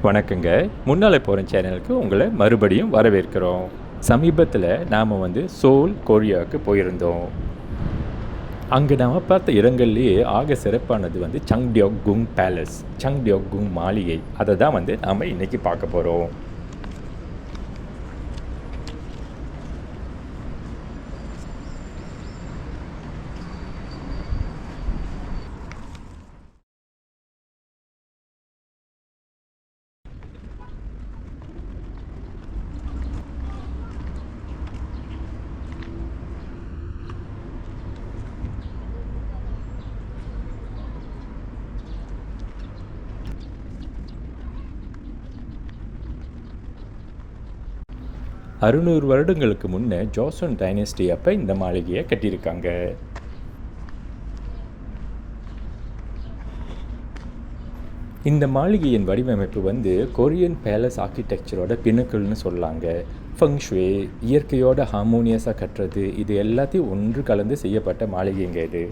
வணக்கங்க. MunnalePoren சேனலுக்கு உங்களை மறுபடியும் வரவேற்கிறோம். சமீபத்தில் நாம் சோல் கொரியாவுக்கு போயிருந்தோம். அங்கே நாம் பார்த்த இடங்கள்லேயே ஆக சிறப்பானது சங்டியோக்குங் பேலஸ், சங்டியோக்குங் மாளிகை. அதை தான் நாம் இன்றைக்கி பார்க்க போகிறோம். அறுநூறு வருடங்களுக்கு முன்னே ஜோசன் டைனஸ்டி அப்போ இந்த மாளிகையை கட்டியிருக்காங்க. இந்த மாளிகையின் வடிவமைப்பு கொரியன் பேலஸ் ஆர்கிடெக்சரோட பின்னக்கல்னு சொல்லாங்க. ஃபங்க்ஷுவே, இயற்கையோட ஹார்மோனியஸாக கட்டுறது, இது எல்லாத்தையும் ஒன்று கலந்து செய்யப்பட்ட மாளிகைங்க இது.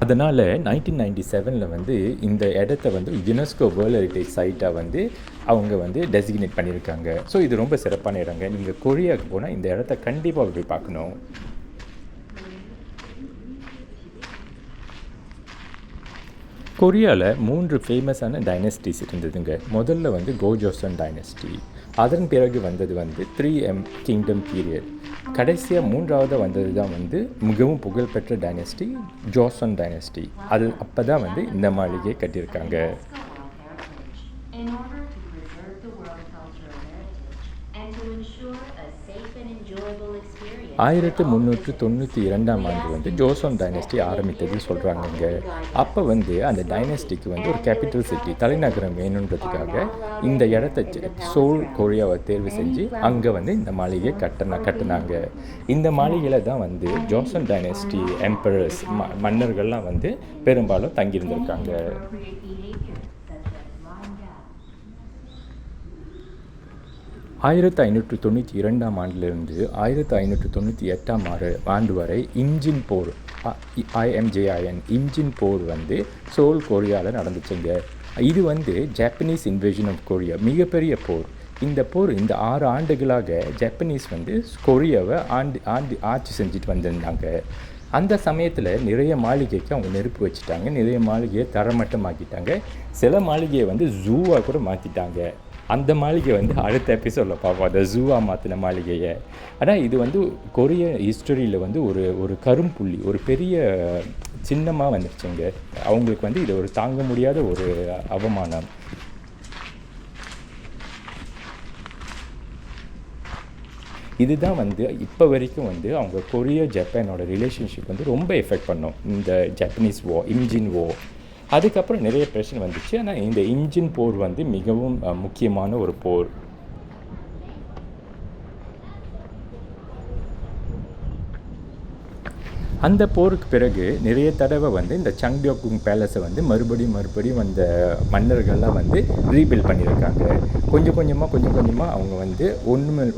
அதனால் 1997 இந்த இடத்த யுனெஸ்கோ வேர்ல்ட் ஹெரிட்டேஜ் சைட்டாக அவங்க டெசிக்னேட் பண்ணியிருக்காங்க. ஸோ இது ரொம்ப சிறப்பான இடங்க. நீங்கள் கொரியாவுக்கு போனால் இந்த இடத்த கண்டிப்பாக போய் பார்க்கணும். கொரியாவில் 3 ஃபேமஸான டைனஸ்டிஸ் இருந்ததுங்க. முதல்ல கோஜோசன் டைனஸ்டி, அதன் பிறகு வந்தது 3M கிங்டம் பீரியட். கடைசியாக மூன்றாவது வந்தது தான் மிகவும் புகழ்பெற்ற டைனஸ்டி ஜோசன் டைனஸ்டி. அது அப்போ தான் இந்த மாளிகையை கட்டியிருக்காங்க. 1392 ஜோசன் டைனஸ்டி ஆரம்பித்ததுன்னு சொல்கிறாங்கங்க. அப்போ அந்த டைனஸ்டிக்கு ஒரு கேபிட்டல் சிட்டி, தலைநகரம் வேணுன்றதுக்காக இந்த இடத்த சோல் கொரியாவை தேர்வு செஞ்சு அங்கே இந்த மாளிகையை கட்டினாங்க. இந்த மாளிகையில் தான் ஜோசன் டைனஸ்டி எம்பரர்ஸ் மன்னர்கள்லாம் பெரும்பாலும் தங்கியிருந்திருக்காங்க. 1592 ஆண்டிலிருந்து 1598 ஆண்டு வரை இன்ஜின் போர், IMJIN இன்ஜின் போர் சோல் கொரியாவில் நடந்துச்சுங்க. இது ஜப்பனீஸ் இன்வேஷன் ஆஃப் கொரியா, மிகப்பெரிய போர். இந்த போர் இந்த 6 ஆண்டுகளாக ஜப்பனீஸ் கொரியாவை ஆட்சி செஞ்சுட்டு வந்திருந்தாங்க. அந்த சமயத்தில் நிறைய மாளிகைக்கு அவங்க நெருப்பு வச்சுட்டாங்க, நிறைய மாளிகையை தரமட்டமாக்கிட்டாங்க, சில மாளிகையை ஜூவாக கூட மாற்றிட்டாங்க. அந்த மாளிகை அடுத்த எபிசோடில் பார்ப்போம், அந்த ஜூவாக மாற்றின மாளிகையை. ஆனால் இது கொரிய ஹிஸ்டரியில் ஒரு கரும்புள்ளி, ஒரு பெரிய சின்னமாக வந்துருச்சுங்க. அவங்களுக்கு இது ஒரு தாங்க முடியாத ஒரு அவமானம். இதுதான் இப்போ வரைக்கும் அவங்க கொரியா ஜப்பானோட ரிலேஷன்ஷிப் ரொம்ப எஃபெக்ட் பண்ணோம், இந்த ஜப்பனீஸ் வோ, இன்ஜின் வோ. அதுக்கப்புறம் நிறைய பிரச்சனை வந்துச்சு. ஆனால் இந்த இன்ஜின் போர் மிகவும் முக்கியமான ஒரு போர். அந்த போருக்கு பிறகு நிறைய தடவை இந்த சங்டியோக்குங் பேலஸை மறுபடியும் அந்த மன்னர்கள்லாம் ரீபில்ட் பண்ணியிருக்காங்க. கொஞ்சம் கொஞ்சமாக அவங்க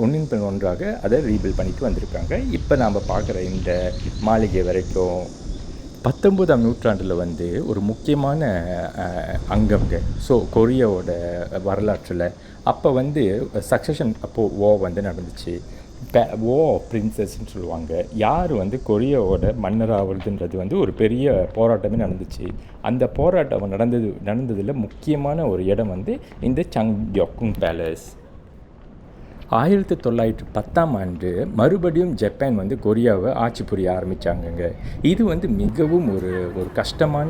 ஒன்றின் பின் ஒன்றாக அதை ரீபில்ட் பண்ணிட்டு வந்திருக்காங்க. இப்போ நாம் பார்க்குற இந்த மாளிகை வரைக்கும் 19ஆம் நூற்றாண்டில் ஒரு முக்கியமான அங்கம்ங்க. ஸோ கொரியாவோட வரலாற்றில் அப்போ சக்சஷன் அப்போது நடந்துச்சு. வோ பிரின்சஸ்ன்னு சொல்லுவாங்க. யார் கொரியாவோட மன்னராகிறதுன்றது ஒரு பெரிய போராட்டமே நடந்துச்சு. அந்த போராட்டம் நடந்ததில் முக்கியமான ஒரு இடம் இந்த சங்டியோக்குங் பேலஸ். 1910 மறுபடியும் ஜப்பான் கொரியாவை ஆட்சி புரிய ஆரம்பித்தாங்கங்க. இது மிகவும் ஒரு கஷ்டமான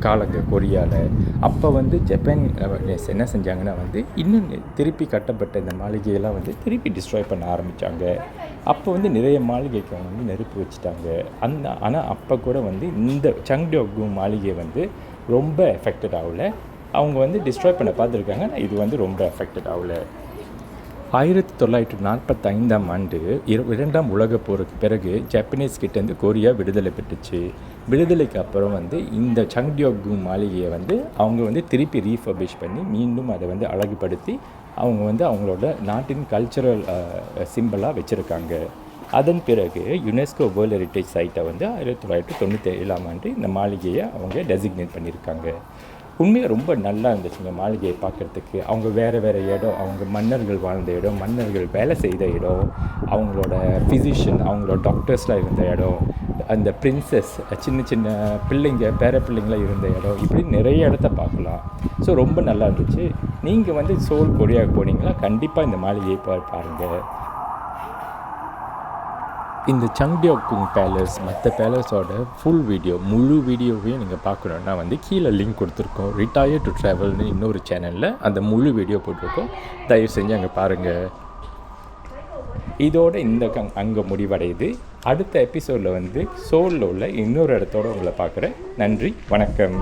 காலங்க கொரியாவில். அப்போ ஜப்பான் என்ன செஞ்சாங்கன்னா இன்னும் திருப்பி கட்டப்பட்ட இந்த மாளிகையெல்லாம் திருப்பி டிஸ்ட்ராய் பண்ண ஆரம்பித்தாங்க. அப்போ நிறைய மாளிகைக்கு அவங்க நெருப்பு வச்சுட்டாங்க. ஆனால் அப்போ கூட இந்த சங்டியோக்குங் மாளிகை ரொம்ப எஃபெக்டட் ஆகலை. அவங்க டிஸ்ட்ராய் பண்ண பார்த்துருக்காங்க, இது ரொம்ப எஃபெக்டட் ஆகலை. 1945 2ஆம் உலகப் போருக்கு பிறகு ஜப்பனீஸ் கிட்டேருந்து கொரியா விடுதலை பெற்றுச்சு. விடுதலைக்கு அப்புறம் இந்த சங்டியோக்குங் மாளிகையை அவங்க திருப்பி ரீஃபர்பிஷ் பண்ணி மீண்டும் அதை அழகுபடுத்தி அவங்க அவங்களோட நாட்டின் கல்ச்சுரல் சிம்பிளாக வச்சுருக்காங்க. அதன் பிறகு யுனெஸ்கோ வேர்ல்ட் ஹெரிட்டேஜ் சைட்டை 1997 இந்த மாளிகையை அவங்க டெசிக்னேட் பண்ணியிருக்காங்க. உண்மையாக ரொம்ப நல்லா இருந்துச்சுங்க மாளிகையை பார்க்குறதுக்கு. அவங்க வேறு வேறு இடம், அவங்க மன்னர்கள் வாழ்ந்த இடம், மன்னர்கள் வேலை செய்த இடம், அவங்களோட ஃபிசிஷியன், அவங்களோட டாக்டர்ஸ்லாம் இருந்த இடம், அந்த பிரின்சஸ் சின்ன சின்ன பிள்ளைங்க பேர பிள்ளைங்களாம் இருந்த இடம், இப்படி நிறைய இடத்த பார்க்கலாம். ஸோ ரொம்ப நல்லா இருந்துச்சு. நீங்கள் வந்து சோல் கொரியாவுக்கு போனீங்களா, கண்டிப்பாக இந்த மாளிகையை பாருங்கள். இந்த சங்டியோக்குங் பேலஸ் மற்ற பேலஸோட ஃபுல் வீடியோ, முழு வீடியோவையும் நீங்கள் பார்க்கணுன்னா வந்து கீழே லிங்க் கொடுத்துருக்கோம். ரிட்டையர் டு ட்ராவல்னு இன்னொரு சேனலில் அந்த முழு வீடியோ போட்டிருக்கோம். தயவு செஞ்சு அங்கே பாருங்கள். இதோட இந்த அங்கே முடிவடையுது. அடுத்த எபிசோடில் வந்து சோலில் உள்ள இன்னொரு இடத்தோடு உங்களை பார்க்குறேன். நன்றி, வணக்கம்.